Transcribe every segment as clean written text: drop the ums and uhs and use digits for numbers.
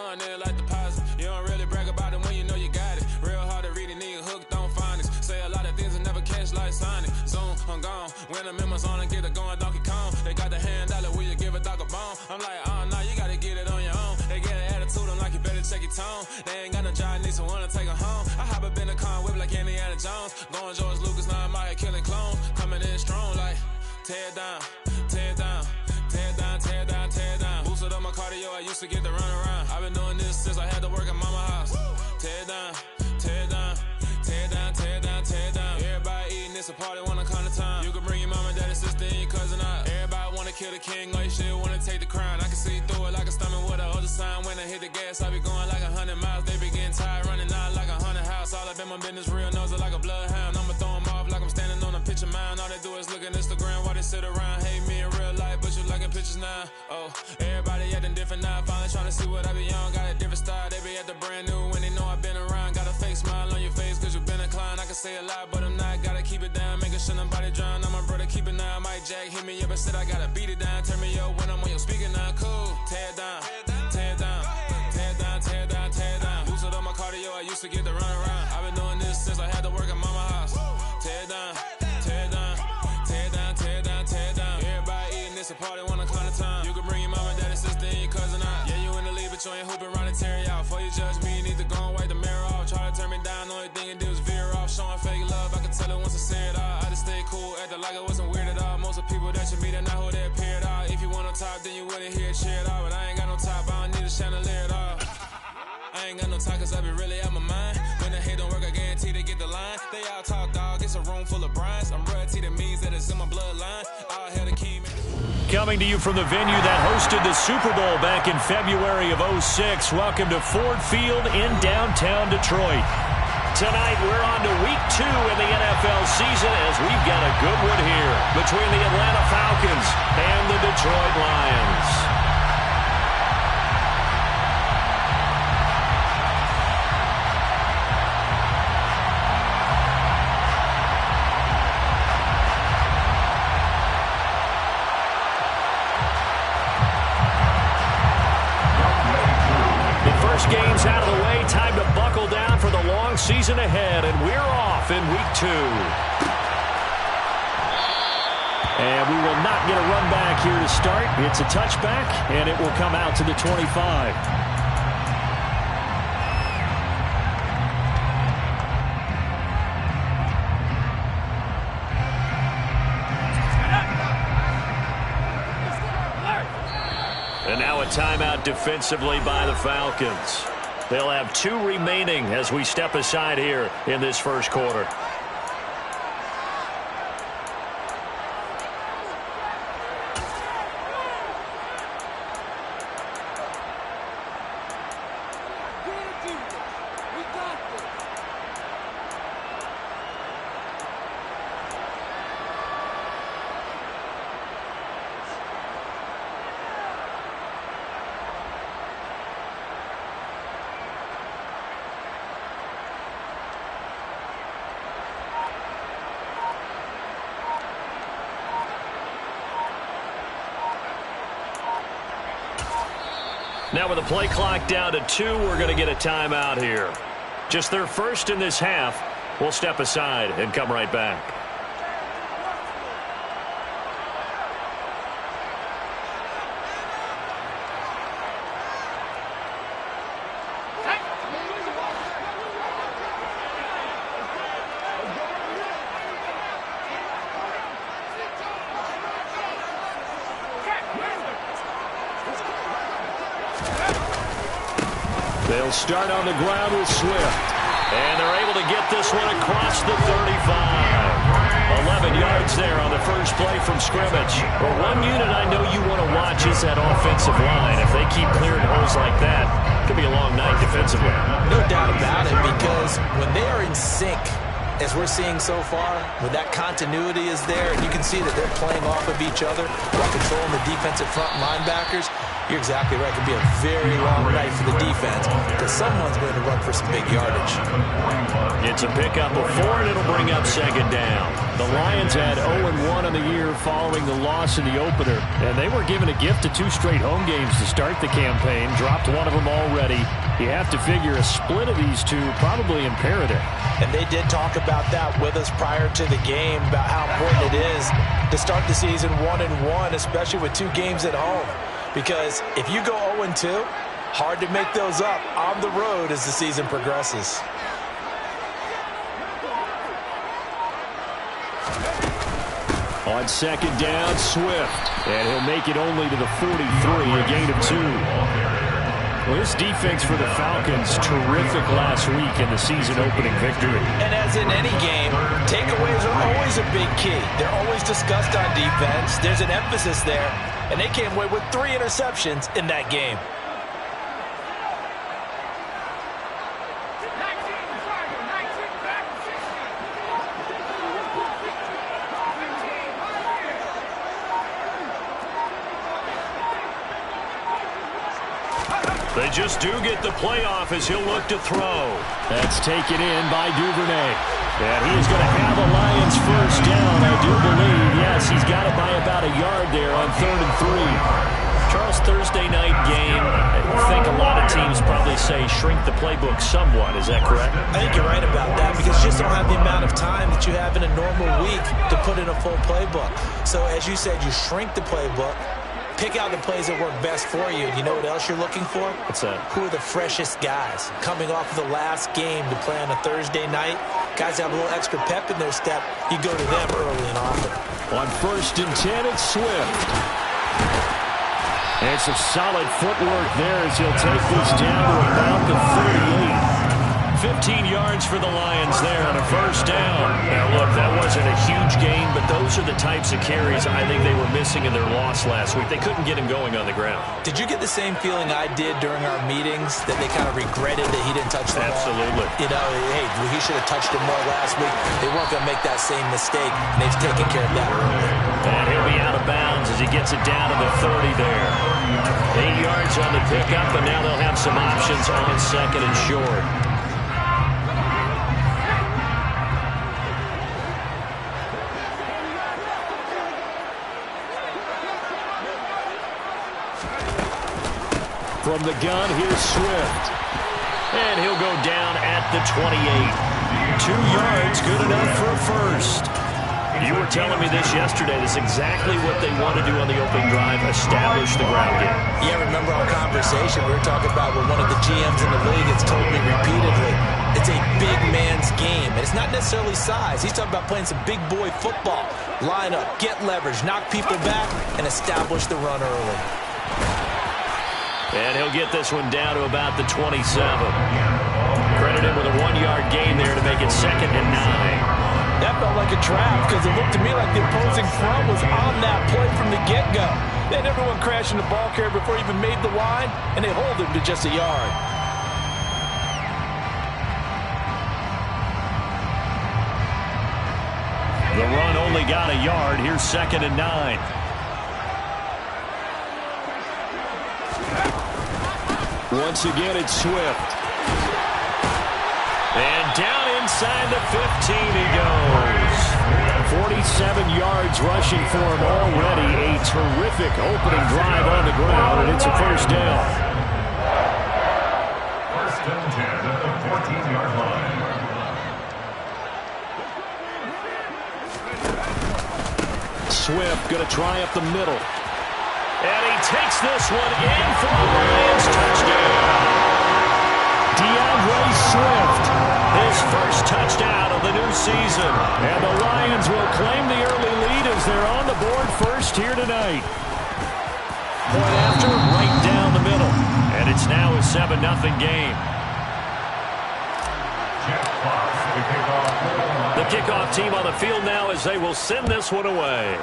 fun, they like deposit. You don't really brag about it when you know you got it. Real hard to read it, nigga hooked on phonics. Say a lot of things and never catch like Sonic. Zoom, I'm gone. When I'm in my zone and get it going Donkey Kong. They got the hand dollar, will you give a dog a bone? I'm like, oh no, you gotta get it on your own. They get an attitude, I'm like, you better check your tone. They ain't got no job, need someone to take her home. I hop up in the car, whip like Indiana Jones. Going George Lucas, now I'm out here killing clones. Coming in strong like, tear down, tear down. Tear down, tear down, tear down. Boosted up my cardio, I used to get to run around. I've been doing this since I had to work at mama house. Tear down, tear down, tear down, tear down, tear down. Everybody eating, it's a party when I come to time. You can bring your mama, daddy, sister, and your cousin out. Everybody wanna kill the king, or you shit wanna take the crown. I can see through it like a stomach with a other sign. When I hit the gas, I be going like 100 miles. They be getting tired, running out like 100 house. All up in my business, real nose it like a bloodhound. I'ma throw 'em off like I'm standing on a picture mound. All they do is look at Instagram while they sit around. Hate me in real life, but you liking pictures now. Oh, everybody acting different now. Finally trying to see what I be on. Got a different style, they be at the brand new when they know I've been around. Got a fake smile on your face cause you been inclined. I can say a lot, but I'm not. Gotta keep it down, making sure nobody drown. I'm my brother, keep it now. Mike Jack hit me up and said I gotta beat it down. Turn me up when I'm on your speaker now. Cool, tear down, tear down, tear down, tear down, tear down. Boosted up my cardio, I used to get to run around. I've been doing this since I had to work at mama house. Tear down, tear down, tear down, tear down, tear down. Everybody eating, it's a party when I come to time. You can bring your mama, daddy, sister, and your cousin out. Yeah, you in the lead, but you ain't hooping around and tear you out. Before you judge me, you need to go and wipe the mirror off. Try to turn me down, the only thing you do is veer off. Showing fake love, I can tell it once I say it all. I just stay cool, acting like it wasn't weird at all. Most of the people that you meet are not who they appear at all. If you want on top, then you wouldn't hear it cheer at all. But I ain't got no top, I don't need a chandelier at all. I ain't got no time cause I be really out my mind. When the hate don't work, I guarantee they get the line. They all talk, dog, it's a room full of Bryans. I'm royalty, that means that it's in my bloodline. All hail the king. Coming to you from the venue that hosted the Super Bowl back in February of '06. Welcome to Ford Field in downtown Detroit. Tonight we're on to week 2 in the NFL season as we've got a good one here between the Atlanta Falcons and the Detroit Lions. Games out of the way, time to buckle down for the long season ahead, and we're off in week 2. And we will not get a run back here to start. It's a touchback, and it will come out to the 25. And now a timeout defensively by the Falcons. They'll have 2 remaining as we step aside here in this first quarter. Now with the play clock down to 2, we're going to get a timeout here. Just their first in this half. We'll step aside and come right back. They'll start on the ground with Swift. And they're able to get this one across the 35. 11 yards there on the first play from scrimmage. But one unit I know you want to watch is that offensive line. If they keep clearing holes like that, it could be a long night defensively. No doubt about it, because when they are in sync, as we're seeing so far, when that continuity is there, and you can see that they're playing off of each other while controlling the defensive front linebackers, You're exactly right. It could be a very long night for the defense because someone's going to run for some big yardage. It's a pickup of 4, and it'll bring up second down. The Lions had 0-1 on the year following the loss in the opener, and they were given a gift of 2 straight home games to start the campaign, dropped one of them already. You have to figure a split of these two probably imperative. And they did talk about that with us prior to the game, about how important it is to start the season 1-1, especially with 2 games at home. Because if you go 0-2, hard to make those up on the road as the season progresses. On second down, Swift. And he'll make it only to the 43, a gain of 2. Well, this defense for the Falcons, terrific last week in the season-opening victory. And as in any game, takeaways are always a big key. They're always discussed on defense. There's an emphasis there. And they came away with 3 interceptions in that game. They just do get the playoff as he'll look to throw. That's taken in by Duvernay. And he is going to have a Lions first down, I do believe. Yes, he's got it by about a yard there on 3rd and 3. Charles, Thursday night game, I think a lot of teams probably say shrink the playbook somewhat. Is that correct? I think you're right about that because you just don't have the amount of time that you have in a normal week to put in a full playbook. So as you said, you shrink the playbook. Pick out the plays that work best for you. You know what else you're looking for? What's that? Who are the freshest guys coming off of the last game to play on a Thursday night? Guys have a little extra pep in their step. You go to them early and often. On 1st and 10, it's Swift. And some solid footwork there as he'll take this down to about the 38. 15 yards for the Lions there on a first down. Now, look, that wasn't a huge gain, but those are the types of carries I think they were missing in their loss last week. They couldn't get him going on the ground. Did you get the same feeling I did during our meetings, that they kind of regretted that he didn't touch the ball? Absolutely. You know, hey, he should have touched it more last week. They weren't going to make that same mistake, and they've taken care of that early. And he'll be out of bounds as he gets it down to the 30 there. 8 yards on the pickup, and now they'll have some options on 2nd and short. From the gun, here's Swift. And he'll go down at the 28. 2 yards, good enough for a first. You were telling me this yesterday. This is exactly what they want to do on the opening drive, establish the ground game. Yeah, remember our conversation? We were talking about what one of the GMs in the league has told me repeatedly. It's a big man's game, and it's not necessarily size. He's talking about playing some big boy football. Line up, get leverage, knock people back, and establish the run early. And he'll get this one down to about the 27. Credit him with a 1-yard gain there to make it 2nd and 9. That felt like a trap because it looked to me like the opposing front was on that play from the get-go. They had everyone crashing the ball carrier before he even made the line, and they hold him to just a yard. The run only got a yard. Here's 2nd and 9. Once again, it's Swift. And down inside the 15 he goes. 47 yards rushing for him already. A terrific opening drive on the ground, and it's a first down. 1st and 10 at the 14-yard line. Swift going to try up the middle. And he takes this one in for a Lions touchdown. DeAndre Swift, his first touchdown of the new season. And the Lions will claim the early lead as they're on the board first here tonight. Point after, right down the middle. And it's now a 7-0 game. The kickoff team on the field now as they will send this one away.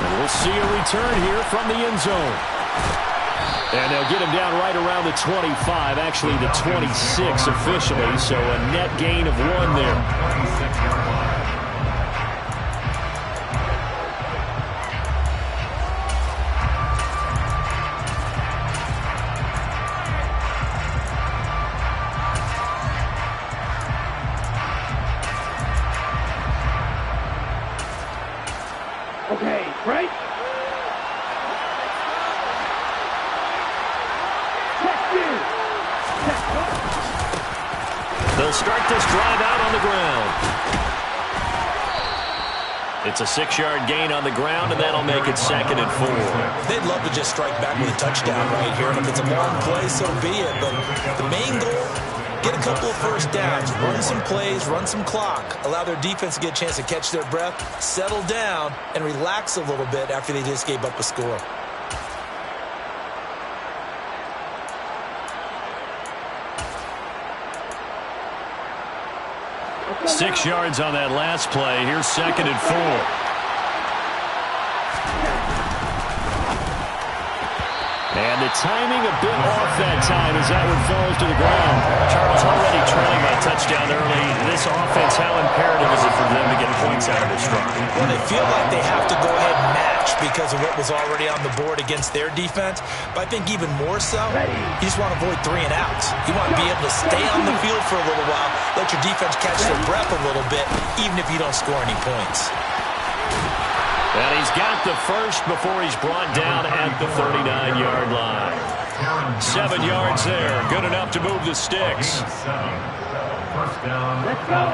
And we'll see a return here from the end zone. And they'll get him down right around the 25, actually the 26 officially, so a net gain of 1 there. Okay, right? They'll start this drive out on the ground. It's a 6-yard gain on the ground, and that'll make it 2nd and 4. They'd love to just strike back with a touchdown right here, and if it's a long play, so be it. But the main goal, get a couple of first downs, run some plays, run some clock, allow their defense to get a chance to catch their breath, settle down, and relax a little bit after they just gave up a score. 6 yards on that last play. Here's 2nd and 4. And the timing a bit off that time as that one falls to the ground. Charles, already trailing by touchdown early. This offense, how imperative is it for them to get points out of this drive? Well, they feel like they have to go ahead and match because of what was already on the board against their defense. But I think even more so, you just want to avoid 3 and outs. You want to be able to stay on the field for a little while, let your defense catch their breath a little bit, even if you don't score any points. And he's got the first before he's brought down at the 39-yard line. 7 yards there. Good enough to move the sticks. First down. Let's go.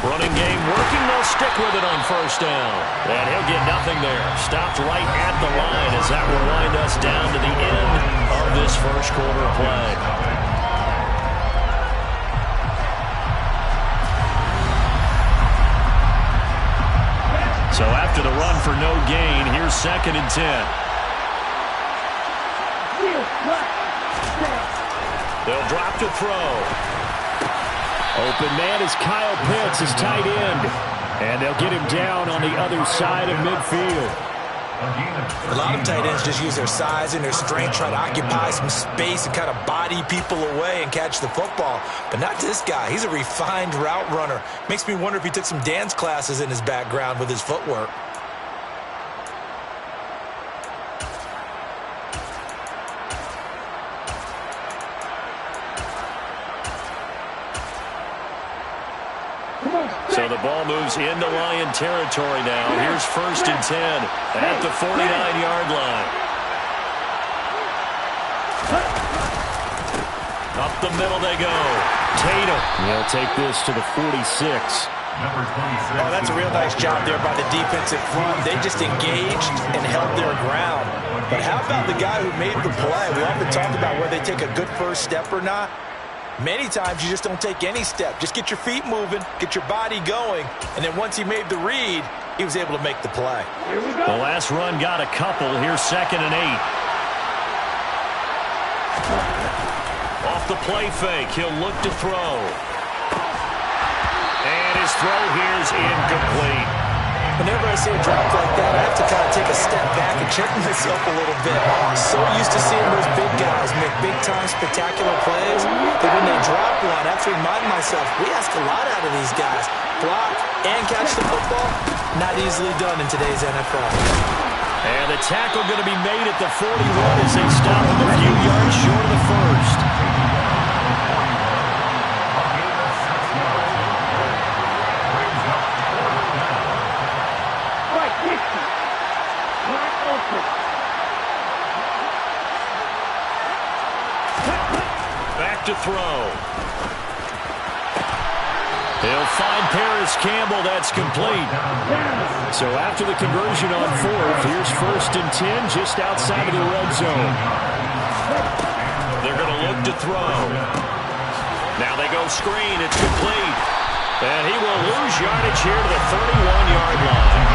Running game working. They'll stick with it on first down. And he'll get nothing there. Stopped right at the line as that will wind us down to the end of this first quarter of play. So after the run for no gain, here's 2nd and 10. They'll drop to throw. Open man is Kyle Pitts, his tight end. And they'll get him down on the other side of midfield. A lot of tight ends just use their size and their strength, try to occupy some space and kind of body people away and catch the football. But not this guy. He's a refined route runner. Makes me wonder if he took some dance classes in his background with his footwork. So the ball moves into Lion territory now. Here's 1st and 10 at the 49-yard line. Up the middle they go. Tatum. They'll take this to the 46. Oh, that's a real nice job there by the defensive front. They just engaged and held their ground. But how about the guy who made the play? We often talk about whether they take a good first step or not. Many times you just don't take any step. Just get your feet moving, get your body going, and then once he made the read, he was able to make the play. The last run got a couple. Here's 2nd and 8. Off the play fake, he'll look to throw. And his throw here's incomplete. Whenever I see a drop like that, I have to kind of take a step back and check myself a little bit. So used to seeing those big guys make big-time spectacular plays that when they drop one, I have to remind myself, we ask a lot out of these guys. Block and catch the football, not easily done in today's NFL. And the tackle going to be made at the 41 as they stop him a few yards short of the first. Back to throw. He'll find Paris Campbell. That's complete. So after the conversion on 4th, here's 1st and 10 just outside of the red zone. They're going to look to throw. Now they go screen. It's complete. And he will lose yardage here to the 31-yard line.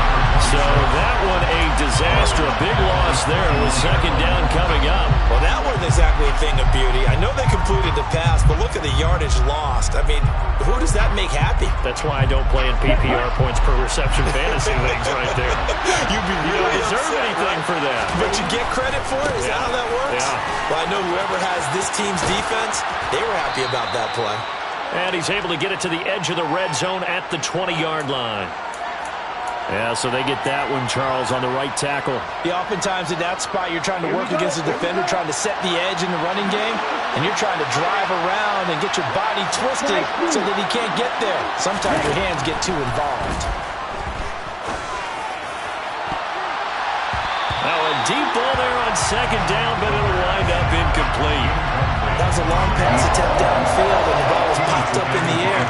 So that one a disaster. A big loss there with 2nd down coming up. Well, that wasn't exactly a thing of beauty. I know they completed the pass, but look at the yardage lost. I mean, who does that make happy? That's why I don't play in PPR points per reception fantasy leagues right there. You don't deserve anything for that. But you get credit for it? Is that how that works? Yeah. Well, I know whoever has this team's defense, they were happy about that play. And he's able to get it to the edge of the red zone at the 20-yard line. Yeah, so they get that one, Charles, on the right tackle. Yeah, oftentimes in that spot, you're trying to work against the defender, trying to set the edge in the running game, and you're trying to drive around and get your body twisted so that he can't get there. Sometimes your hands get too involved. Now a deep ball there on second down, but it'll wind up incomplete. That was a long pass attempt downfield, and the ball was popped up in the air.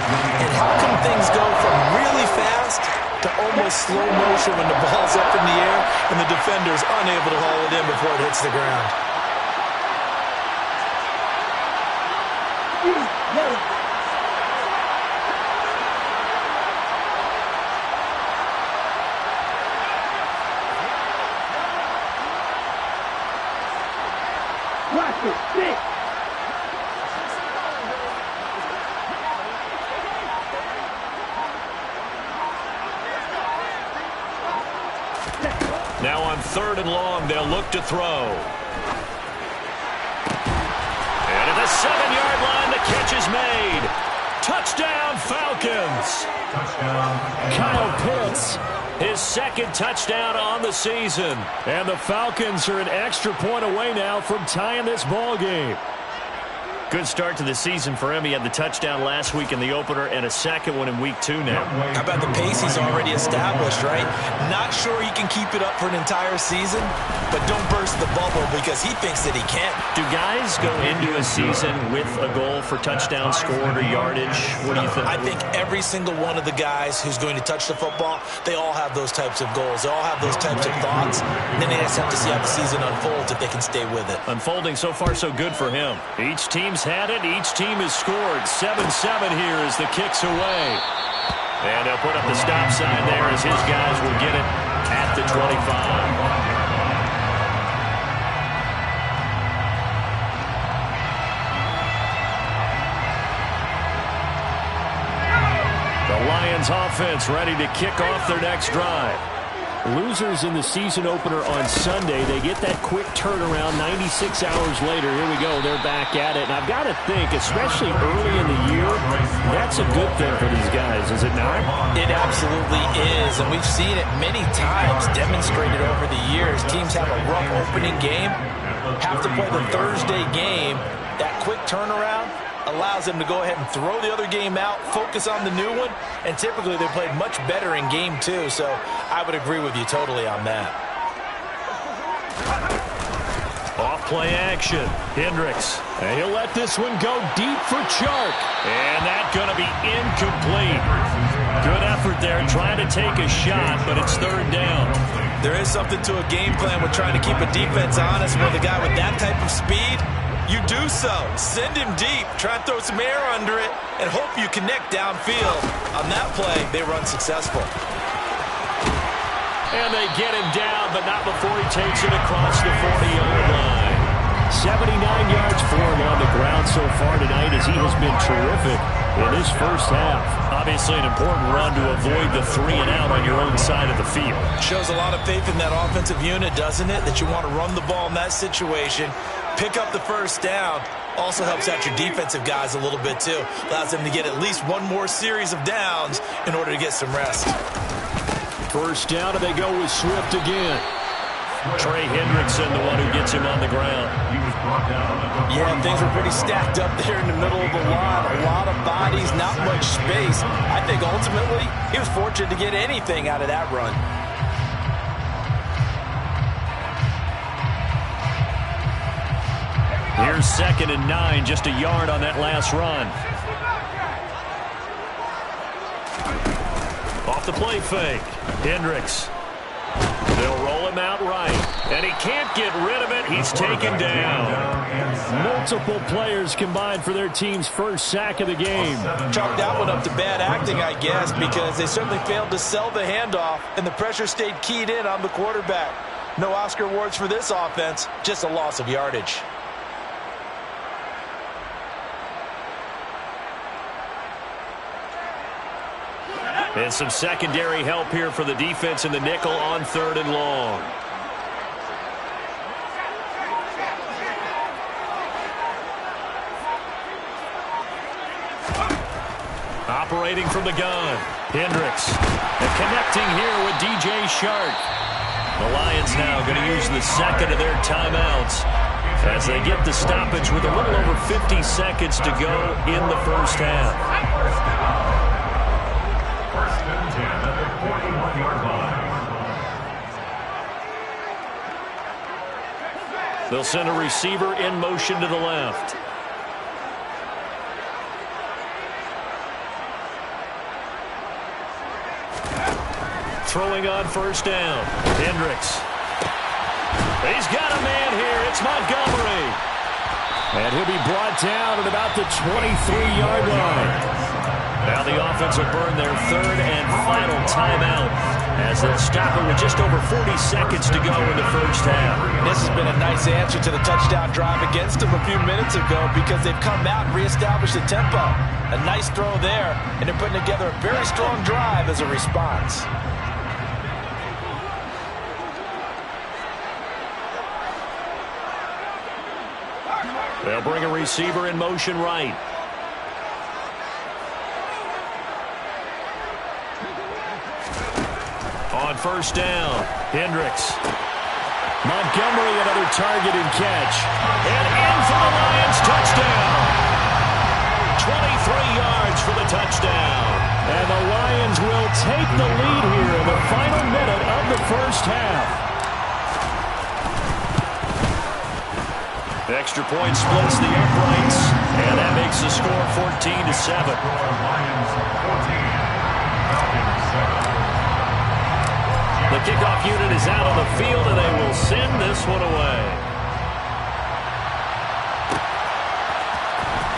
And how come things go from really fast to almost slow motion when the ball's up in the air and the defender's unable to haul it in before it hits the ground? Now on 3rd and long, they'll look to throw. And at the 7-yard line, the catch is made. Touchdown, Falcons. Touchdown. Kyle Pitts, his 2nd touchdown on the season. And the Falcons are an extra point away now from tying this ball game. Good start to the season for him. He had the touchdown last week in the opener and a 2nd one in week 2 now. How about the pace he's already established, right? Not sure he can keep it up for an entire season, but don't burst the bubble because he thinks that he can. Do guys go into a season with a goal for touchdown scored or yardage? What do you think? I think every single one of the guys who's going to touch the football, they all have those types of goals. They all have those types of thoughts. And then they just have to see how the season unfolds if they can stay with it. Unfolding so far so good for him. Each team's had it. Each team has scored. 7-7 here as the kick's away. And they'll put up the stop sign there as his guys will get it at the 25. The Lions offense ready to kick off their next drive. Losers in the season opener on Sunday. They get that quick turnaround 96 hours later. Here we go. They're back at it. And I've got to think, especially early in the year, that's a good thing for these guys, is it not? It absolutely is. And we've seen it many times demonstrated over the years. Teams have a rough opening game, have to play the Thursday game. That quick turnaround allows them to go ahead and throw the other game out, focus on the new one, and typically they played much better in game 2, so I would agree with you totally on that. Off play action. Hendricks. And he'll let this one go deep for Chark. And that's going to be incomplete. Good effort there trying to take a shot, but it's 3rd down. There is something to a game plan with trying to keep a defense honest with a guy with that type of speed. You do so. Send him deep. Try and throw some air under it and hope you connect downfield. On that play, they run successful. And they get him down, but not before he takes it across the 40-yard line. 79 yards for him on the ground so far tonight as he has been terrific in his first half. Obviously an important run to avoid the 3-and-out on your own side of the field. Shows a lot of faith in that offensive unit, doesn't it? That you want to run the ball in that situation. Pick up the first down. Also helps out your defensive guys a little bit, too. Allows them to get at least one more series of downs in order to get some rest. First down, and they go with Swift again. Trey Hendrickson, the one who gets him on the ground. Yeah, things were pretty stacked up there in the middle of the line. A lot of bodies, not much space. I think ultimately he was fortunate to get anything out of that run. Here's 2nd and 9, just a yard on that last run. Off the play fake. Hendricks. They'll roll him out right. And he can't get rid of it. He's taken down. Multiple players combined for their team's first sack of the game. Chalk that one up to bad acting, I guess, because they certainly failed to sell the handoff, and the pressure stayed keyed in on the quarterback. No Oscar awards for this offense, just a loss of yardage. And some secondary help here for the defense in the nickel on 3rd and long. Operating from the gun, Hendricks. And connecting here with DJ Shark. The Lions now going to use the second of their timeouts as they get the stoppage with a little over 50 seconds to go in the first half. First and 10 at the 41-yard line. They'll send a receiver in motion to the left. Throwing on first down. Hendricks. He's got a man here. It's Montgomery. And he'll be brought down at about the 23-yard line. Now the offense will burn their third and final timeout as they'll stop it with just over 40 seconds to go in the first half. This has been a nice answer to the touchdown drive against them a few minutes ago because they've come out and reestablished the tempo. A nice throw there, and they're putting together a very strong drive as a response. They'll bring a receiver in motion right. On first down, Hendricks. Montgomery, another target and catch. And in for the Lions, touchdown. 23 yards for the touchdown. And the Lions will take the lead here in the final minute of the first half. The extra point splits the uprights, and that makes the score 14-7. Lions 14, Falcons 7. The kickoff unit is out on the field, and they will send this one away.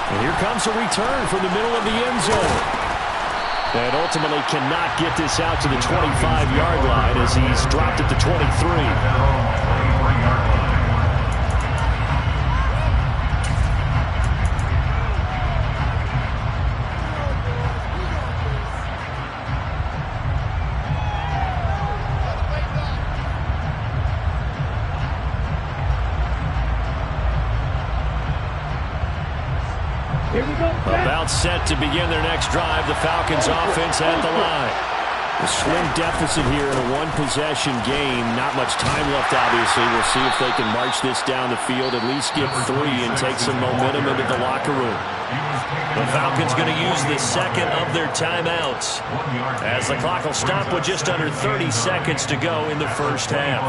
And here comes a return from the middle of the end zone. And ultimately cannot get this out to the 25-yard line as he's dropped at the 23. About set to begin their next drive. The Falcons offense at the line. A slim deficit here in a one-possession game. Not much time left, obviously. We'll see if they can march this down the field, at least get 3 and take some momentum into the locker room. The Falcons going to use the second of their timeouts as the clock will stop with just under 30 seconds to go in the first half.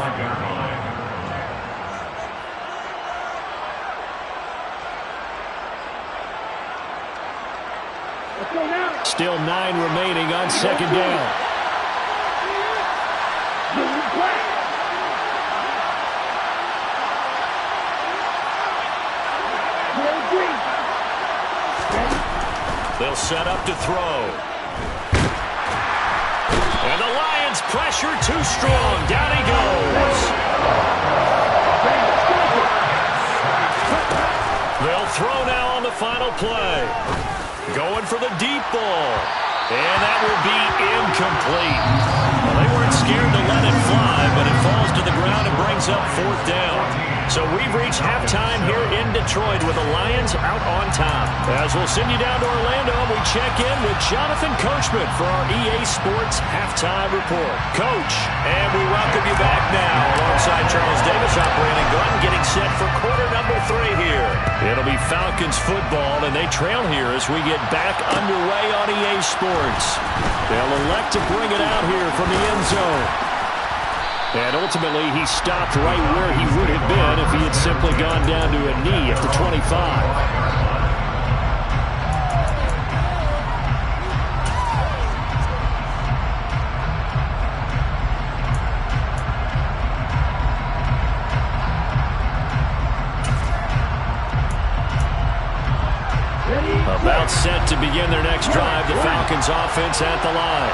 Still 9 remaining on second down. They'll set up to throw. And the Lions pressure too strong. Down he goes. They'll throw now on the final play. Going for the deep ball. And that will be incomplete. Well, they weren't scared to let it fly, but it falls to the ground and brings up fourth down. So we've reached halftime here in Detroit with the Lions out on top. As we'll send you down to Orlando, we check in with Jonathan Coachman for our EA Sports Halftime Report. Coach, and we welcome you back now alongside Charles Davis, operating gun, getting set for quarter number 3 here. It'll be Falcons football, and they trail here as we get back underway on EA Sports. They'll elect to bring it out here from the end zone. And ultimately, he stopped right where he would have been if he had simply gone down to a knee at the 25. About set to begin their next drive, the Falcons offense at the line.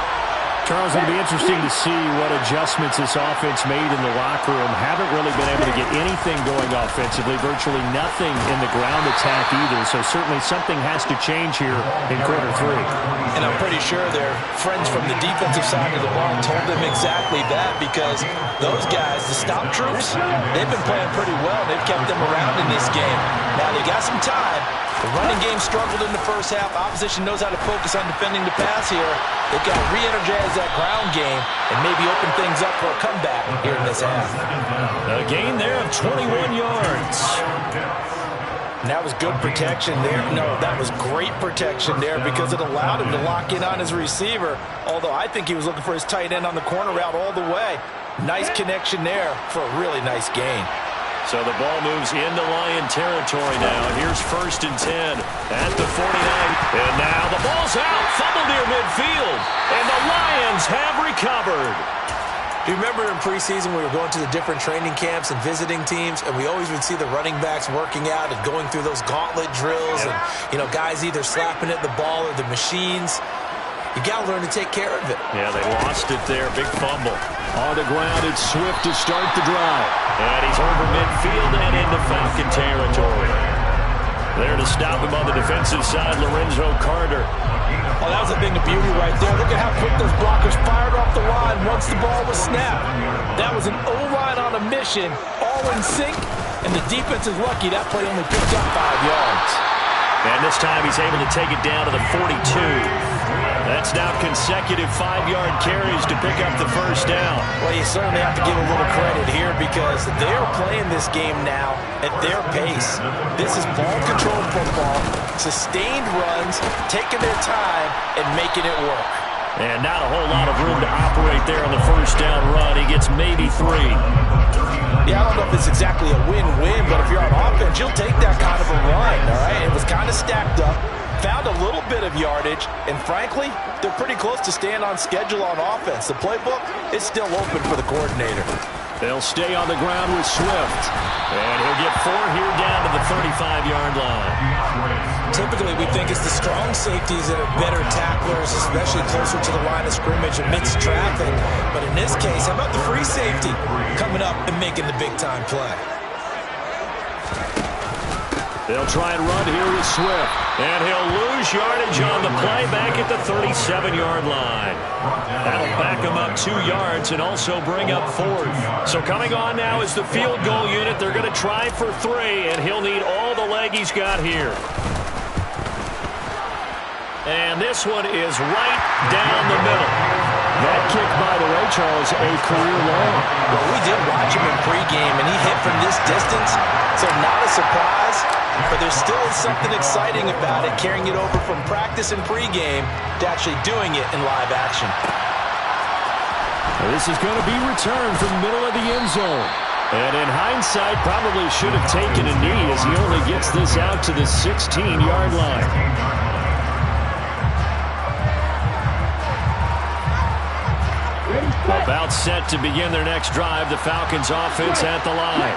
Charles, it'll be interesting to see what adjustments this offense made in the locker room. Haven't really been able to get anything going offensively, virtually nothing in the ground attack either. So certainly something has to change here in quarter 3. And I'm pretty sure their friends from the defensive side of the ball told them exactly that, because those guys, the stop troops, they've been playing pretty well. They've kept them around in this game. Now they got some time, The running game struggled in the first half. Opposition knows how to focus on defending the pass here. They've got to re-energize that ground game and maybe open things up for a comeback here in this half. A gain there of 21 yards. And that was good protection there. No, that was great protection there because it allowed him to lock in on his receiver, although I think he was looking for his tight end on the corner route all the way. Nice connection there for a really nice gain. So the ball moves into Lion territory now. Here's 1st and 10 at the 49. And now the ball's out. Fumble near midfield. And the Lions have recovered. Do you remember in preseason we were going to the different training camps and visiting teams, and we always would see the running backs working out and going through those gauntlet drills, and, you know, guys either slapping at the ball or the machines. You got to learn to take care of it. Yeah, they lost it there. Big fumble. On the ground, it's Swift to start the drive. And he's over midfield and into Falcon territory. There to stop him on the defensive side, Lorenzo Carter. Oh, that was a thing of beauty right there. Look at how quick those blockers fired off the line once the ball was snapped. That was an O-line on a mission, all in sync, and the defense is lucky that play only picked up 5 yards. And this time he's able to take it down to the 42. That's now consecutive 5-yard carries to pick up the first down. Well, you certainly have to give a little credit here because they're playing this game now at their pace. This is ball-controlled football, sustained runs, taking their time, and making it work. And not a whole lot of room to operate there on the first down run. He gets maybe 3. Yeah, I don't know if it's exactly a win-win, but if you're on offense, you'll take that kind of a run, all right? It was kind of stacked up. Found a little bit of yardage, and frankly, they're pretty close to staying on schedule on offense. The playbook is still open for the coordinator. They'll stay on the ground with Swift, and he'll get 4 here down to the 35-yard line. Typically, we think it's the strong safeties that are better tacklers, especially closer to the line of scrimmage amidst traffic. But in this case, how about the free safety coming up and making the big-time play? They'll try and run here with Swift. And he'll lose yardage on the play back at the 37-yard line. That'll back him up 2 yards and also bring up 4th. So coming on now is the field goal unit. They're going to try for 3, and he'll need all the leg he's got here. And this one is right down the middle. That kick, by the way, Charles, a career long. Well, we did watch him in pregame, and he hit from this distance, so not a surprise. But there still is something exciting about it, carrying it over from practice and pregame to actually doing it in live action. This is going to be returned from the middle of the end zone. And in hindsight, probably should have taken a knee as he only gets this out to the 16-yard line. About set to begin their next drive, the Falcons offense at the line.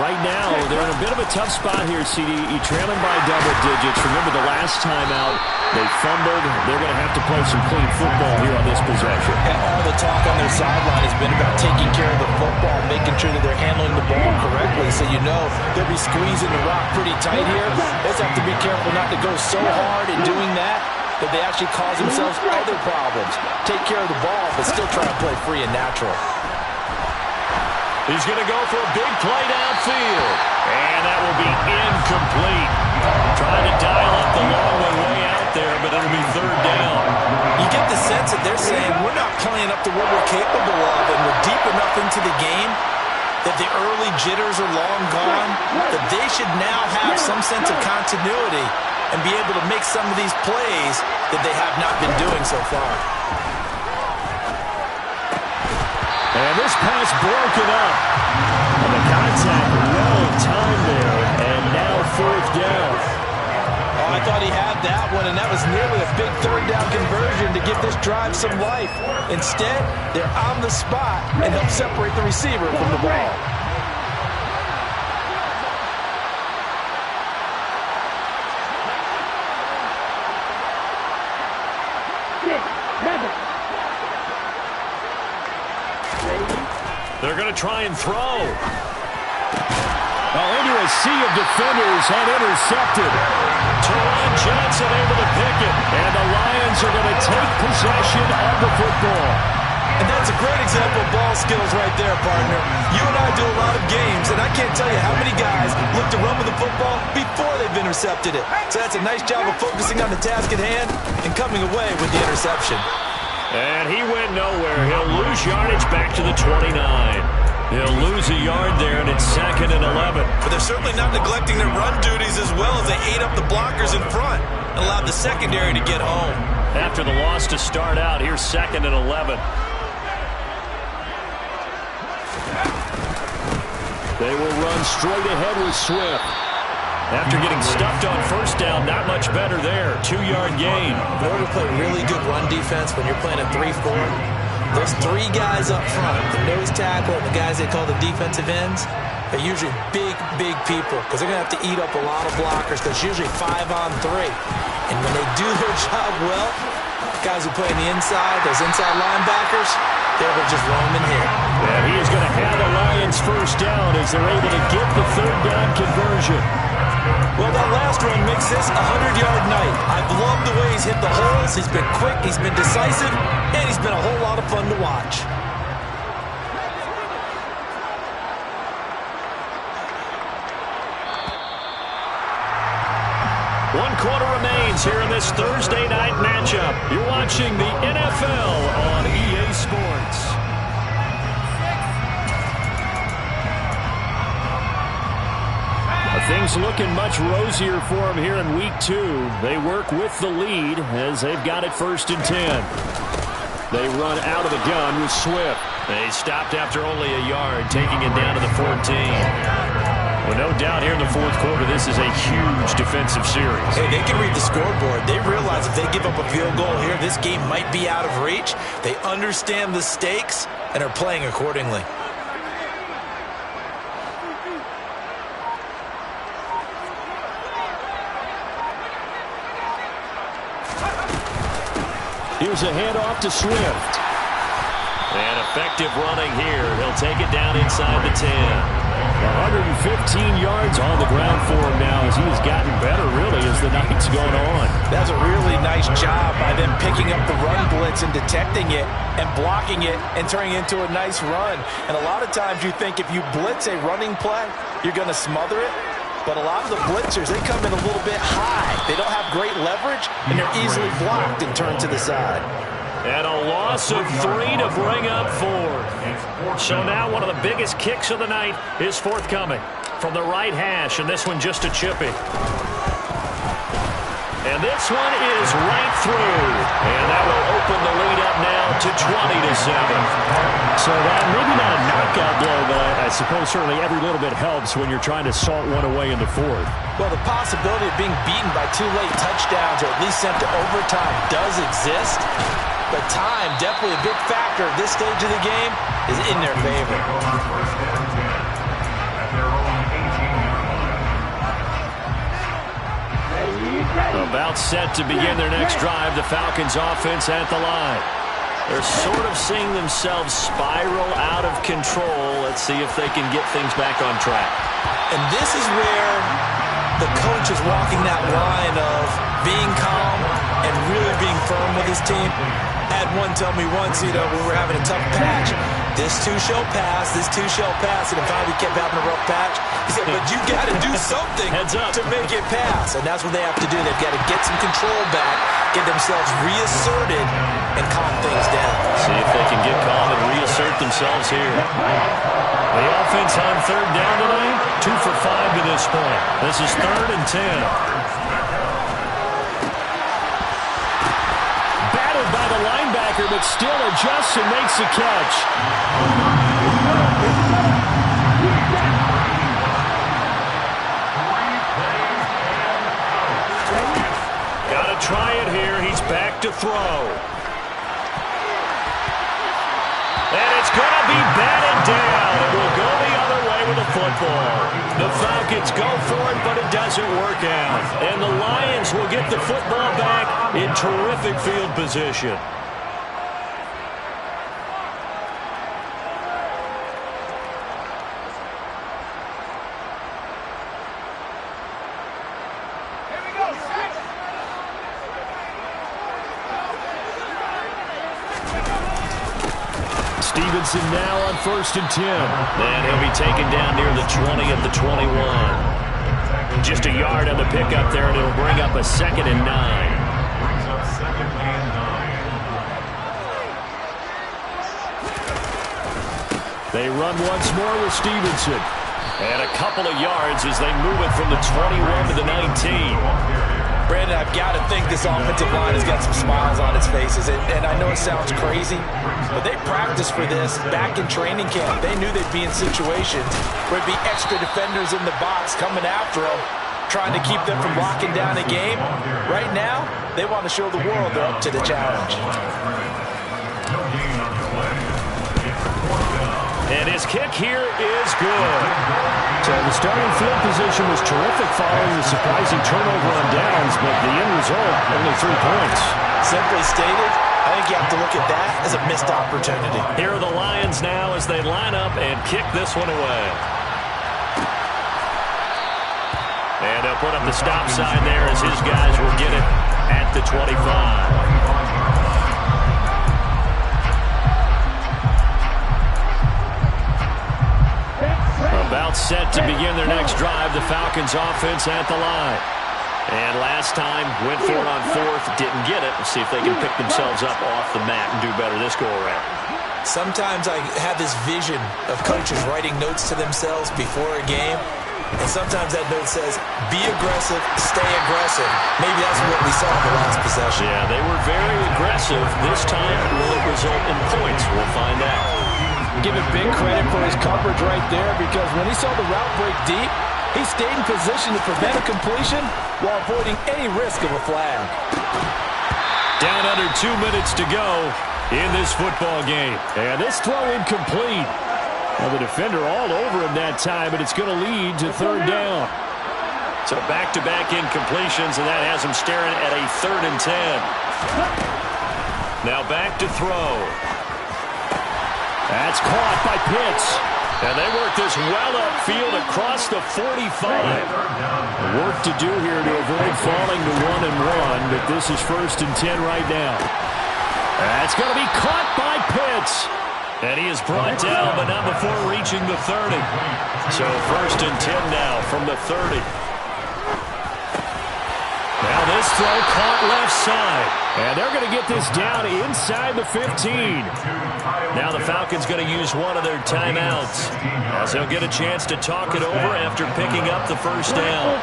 Right now, they're in a bit of a tough spot here, CD. Trailing by double digits. Remember the last time out, they fumbled. They're going to have to play some clean football here on this possession. And all the talk on their sideline has been about taking care of the football, making sure that they're handling the ball correctly. So you know they'll be squeezing the rock pretty tight here. They just have to be careful not to go so hard in doing that they actually cause themselves other problems. Take care of the ball, but still try to play free and natural. He's going to go for a big play downfield. And that will be incomplete. Trying to dial up the long way out there, but it'll be 3rd down. You get the sense that they're saying we're not playing up to what we're capable of, and we're deep enough into the game that the early jitters are long gone, that they should now have some sense of continuity and be able to make some of these plays that they have not been doing so far. And this pass broken up. And the contact well in time there, and now 4th down. Oh, I thought he had that one, and that was nearly a big 3rd down conversion to give this drive some life. Instead, they're on the spot and help separate the receiver from the ball. They're going to try and throw. Oh, into a sea of defenders and intercepted. Teron Johnson able to pick it. And the Lions are going to take possession of the football. And that's a great example of ball skills right there, partner. You and I do a lot of games, and I can't tell you how many guys look to run with the football before they've intercepted it. So that's a nice job of focusing on the task at hand and coming away with the interception. And he went nowhere. He'll lose yardage back to the 29. He'll lose a yard there, and it's 2nd and 11. But they're certainly not neglecting their run duties as well as they ate up the blockers in front and allowed the secondary to get home. After the loss to start out, here's 2nd and 11. They will run straight ahead with Swift. After getting stuffed on first down, not much better there. 2-yard gain. In order to play really good run defense when you're playing a 3-4, those 3 guys up front, the nose tackle and the guys they call the defensive ends, are usually big, big people because they're going to have to eat up a lot of blockers because it's usually 5-on-3. And when they do their job well, guys who play on the inside, those inside linebackers, they will just roam and hit. And he is going to have the Lions first down as they're able to get the 3rd down conversion. Well, that last run makes this a 100-yard night. I've loved the way he's hit the holes. He's been quick, he's been decisive, and he's been a whole lot of fun to watch. One quarter remains here in this Thursday night matchup. You're watching the NFL on EA Sports. Things looking much rosier for them here in week 2. They work with the lead as they've got it 1st and 10. They run out of the gun with Swift. They stopped after only a yard, taking it down to the 14. Well, no doubt here in the 4th quarter, this is a huge defensive series. Hey, they can read the scoreboard. They realize if they give up a field goal here, this game might be out of reach. They understand the stakes and are playing accordingly. Here's a handoff to Swift. And effective running here. He'll take it down inside the 10. 115 yards on the ground for him now as he has gotten better, really, as the night's going on. That's a really nice job by them picking up the run blitz and detecting it and blocking it and turning it into a nice run. And a lot of times you think if you blitz a running play, you're going to smother it. But a lot of the blitzers, they come in a little bit high. They don't have great leverage, and they're easily blocked and turned to the side. And a loss of 3 to bring up 4. So now one of the biggest kicks of the night is forthcoming from the right hash, and this one just a chippy. And this one is right through. And that will open the lead up now to 20-7. So that maybe not a knockout blow, but I suppose certainly every little bit helps when you're trying to salt one away in the 4th. Well, the possibility of being beaten by 2 late touchdowns or at least sent to overtime does exist. But time, definitely a big factor at this stage of the game, is in their favor. About set to begin their next drive, the Falcons offense at the line. They're sort of seeing themselves spiral out of control. Let's see if they can get things back on track. And this is where the coach is walking that line of being calm and really being firm with his team. I had one tell me once, when we were having a tough patch, this too shall pass, this too shall pass, and if we kept having a rough patch, he said, but you got to do something to make it pass, and that's what they have to do. They've got to get some control back, get themselves reasserted, and calm things down. See if they can get calm and reassert themselves here. The offense on 3rd down tonight, 2 for 5 to this point. This is 3rd and 10. By the linebacker, but still adjusts and makes a catch. Got to try it here. He's back to throw. And it's going to be batted down. It will go the other way with the football. The Falcons go for it, but it doesn't work out. And the Lions will get the football back in terrific field position. Stevenson now on 1st and 10. And he'll be taken down near the 20 at the 21. Just a yard on the pickup there, and it'll bring up a 2nd and 9. Brings up 2nd and 9. They run once more with Stevenson. And a couple of yards as they move it from the 21 to the 19. Brandon, I've got to think this offensive line has got some smiles on its faces. And I know it sounds crazy, but they practiced for this back in training camp. They knew they'd be in situations where there'd be extra defenders in the box coming after them, trying to keep them from locking down a game. Right now, they want to show the world they're up to the challenge. And his kick here is good. So the starting field position was terrific following the surprising turnover on downs, but the end result, only 3 points. Simply stated, I think you have to look at that as a missed opportunity. Here are the Lions now as they line up and kick this one away. And they'll put up the stop sign there as his guys will get it at the 25. About set to begin their next drive, the Falcons offense at the line. And last time, went for it on 4th, didn't get it. We'll see if they can pick themselves up off the mat and do better this go-around. Sometimes I have this vision of coaches writing notes to themselves before a game, and sometimes that note says, be aggressive, stay aggressive. Maybe that's what we saw in the last possession. Yeah, they were very aggressive. This time, will it result in points? We'll find out. Give him big credit for his coverage right there, because when he saw the route break deep, he stayed in position to prevent a completion while avoiding any risk of a flag. Down under 2 minutes to go in this football game. And this throw incomplete. Well, the defender all over him that time, but it's going to lead to 3rd down. So back-to-back incompletions, and that has him staring at a 3rd and 10. Now back to throw. That's caught by Pitts. And they work this well upfield across the 45. Work to do here to avoid falling to 1-1, but this is 1st and 10 right now. That's going to be caught by Pitts. And he is brought down, but not before reaching the 30. So 1st and 10 now from the 30. Now this throw caught left side. And they're going to get this down inside the 15. Now the Falcons going to use one of their timeouts, as they'll get a chance to talk it over after picking up the 1st down.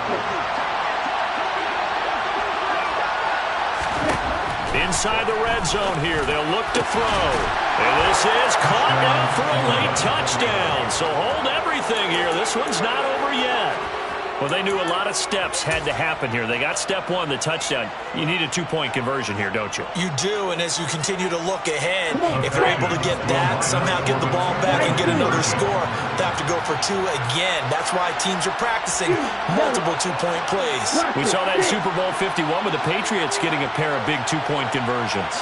Inside the red zone here, they'll look to throw. And this is caught now for a late touchdown. So hold everything here. This one's not over yet. Well, they knew a lot of steps had to happen here. They got step 1, the touchdown. You need a 2-point conversion here, don't you? You do, and as you continue to look ahead, if they're able to get that, somehow get the ball back and get another score, they have to go for 2 again. That's why teams are practicing multiple 2-point plays. We saw that Super Bowl 51 with the Patriots getting a pair of big 2-point conversions.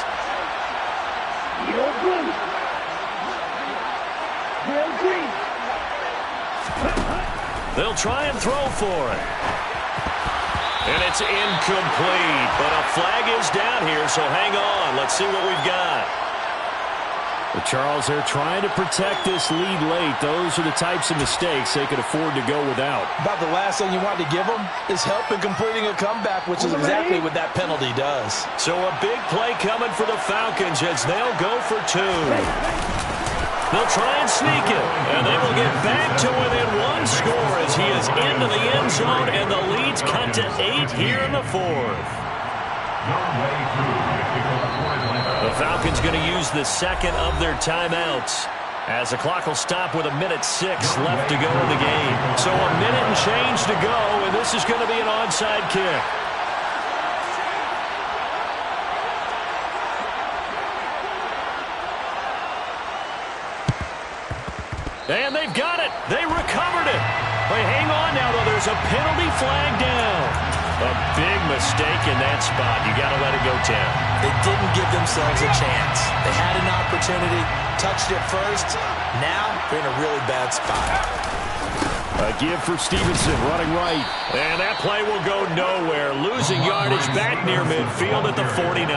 They'll try and throw for it. And it's incomplete, but a flag is down here, so hang on. Let's see what we've got. Well, Charles, they're trying to protect this lead late. Those are the types of mistakes they could afford to go without. About the last thing you want to give them is help in completing a comeback, which is exactly what that penalty does. So a big play coming for the Falcons as they'll go for 2. They'll try and sneak it, and they will get back to within 1 score as he is into the end zone, and the lead's cut to 8 here in the 4th. The Falcons going to use the 2nd of their timeouts, as the clock will stop with 1:06 left to go in the game. So a minute and change to go, and this is going to be an onside kick. And they've got it. They recovered it. They hang on now, though. There's a penalty flag down. A big mistake in that spot. You got to let it go, Tim. They didn't give themselves a chance. They had an opportunity, touched it first. Now they're in a really bad spot. A give for Stevenson running right. And that play will go nowhere. Losing yardage back near midfield at the 49.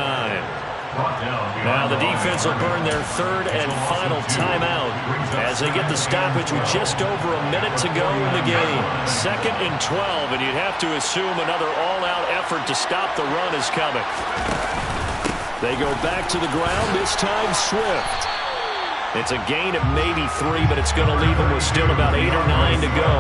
Now the defense will burn their third and final timeout as they get the stoppage with just over a minute to go in the game. 2nd and 12, and you'd have to assume another all-out effort to stop the run is coming. They go back to the ground, this time Swift. It's a gain of maybe 3, but it's going to leave them with still about 8 or 9 to go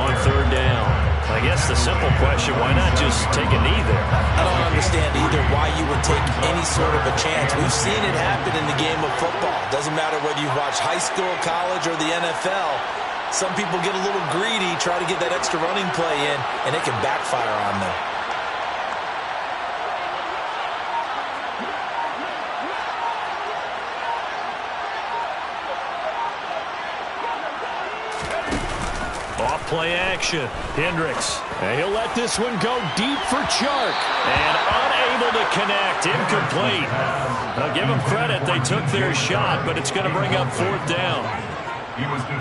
on 3rd down. I guess the simple question, why not just take a knee there? I don't understand either why you would take any sort of a chance. We've seen it happen in the game of football. Doesn't matter whether you watch high school, college, or the NFL. Some people get a little greedy, try to get that extra running play in, and it can backfire on them. Play action. Hendricks. And he'll let this one go deep for Chark. And unable to connect. Incomplete. I'll give them credit. They took their shot, but it's going to bring up 4th down.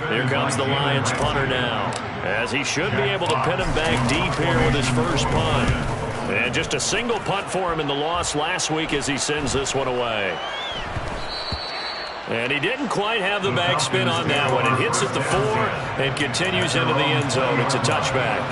Here comes the Lions punter now, as he should be able to pin him back deep here with his first punt. And just a single punt for him in the loss last week as he sends this one away. And he didn't quite have the backspin on that one. It hits at the 4 and continues into the end zone. It's a touchback.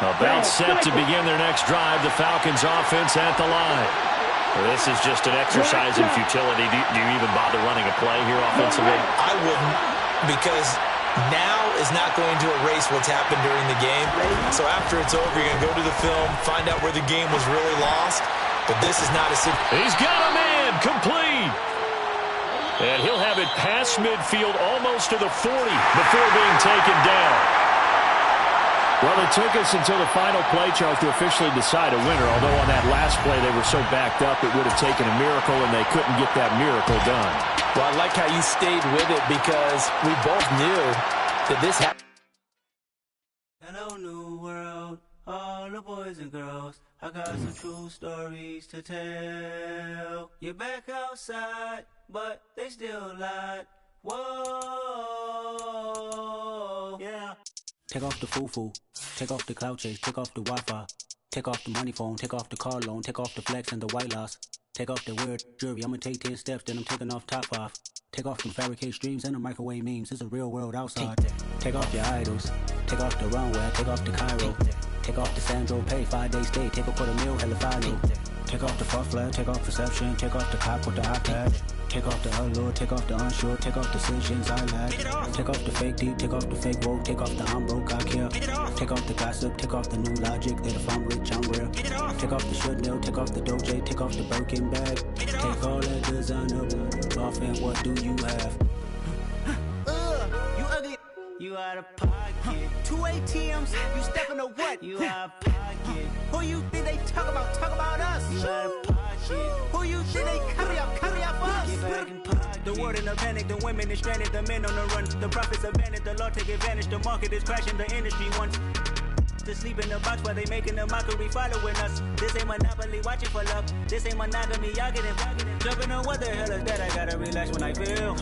About set to begin their next drive. The Falcons offense at the line. This is just an exercise in futility. Do you even bother running a play here offensively? I wouldn't. Because now is not going to erase what's happened during the game. So after it's over, you're going to go to the film, find out where the game was really lost. But this is not a situation. He's got a man, complete. And he'll have it past midfield almost to the 40 before being taken down. Well, it took us until the final play, Charles, to officially decide a winner. Although on that last play they were so backed up it would have taken a miracle, and they couldn't get that miracle done. Well, I like how you stayed with it because we both knew that this happened. Hello, new world, all the boys and girls. I got some true stories to tell. You're back outside, but they still lied. Whoa, yeah. Take off the foo-foo, take off the cloud chase, take off the Wi-Fi, take off the money phone, take off the car loan, take off the flex and the white loss. Take off the weird jewelry, I'ma take 10 steps, then I'm taking off top 5. Take off them fabricated streams and the microwave memes, it's a real world outside. Take off your idols, take off the runway, take off the Cairo. Take off the Sandro Pay, 5-day stay, take a $250,000, hella final. Take off the fuck flag, take off perception, take off the cop with the iPad. Take off the allure, take off the unsure, take off decisions I lack. Take off the fake deep, take off the fake woke, take off the I'm broke, I care. Take off the gossip, take off the new logic, that if I'm rich, I'm real. Take off the Chanel, take off the Doja, take off the Birkin bag. Take all that designer off and what do you have? You ugly, you out of pocket. 2 ATMs, you stepping to what? You out of pocket. Who you think they talk about us? You out of pocket. Who you think they carry out for us? Get back in pocket. The world in a panic, the women is stranded, the men on the run. The profits abandoned, the law take advantage, the market is crashing, the industry wants to sleep in the box while they making a mockery following us. This ain't Monopoly, watching for love. This ain't monogamy, y'all getting jumping on what the hell is that? I gotta relax when I feel.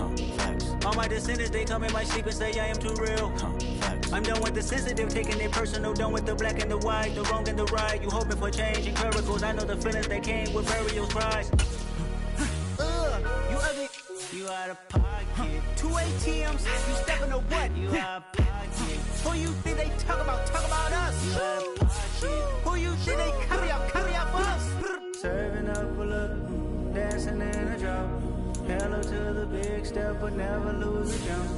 All my descendants, they come in my sleep and say I am too real. I'm done with the sensitive, taking it personal, done with the black and the white, the wrong and the right. You hoping for change and miracles, I know the feelings that came with burial cries. You ugly, you out of pocket. 2 ATMs, you stepping to what? You out of pocket. Who you think they talk about us? You out of pocket. Who you think they carry out for us? Serving up a look, dancing in a drop. Hello to the big step, but never lose a jump.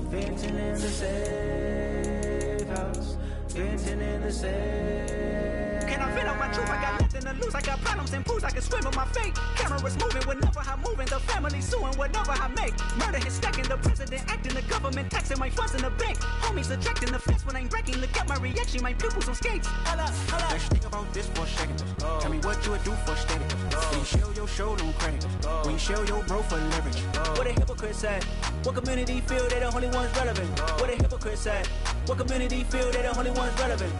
Venting in the safe house, venting in the safe. Can I vent on my truth? I got nothing to lose. I got problems and pools. I can swim with my fate. Cameras moving whenever I'm moving. The family suing whatever I make. Murder is stacking. The president acting. The government taxing my funds in the bank. Homies ejecting the fence when I'm breaking. Look at my reaction. My pupils on skates. Holla. Let's think about this for a second. Tell me what you would do for status. When you show your show no credit. When you show your bro for leverage. What a hypocrite said. What community feel they the only ones relevant? What a hypocrite said. What community feel they the only ones relevant?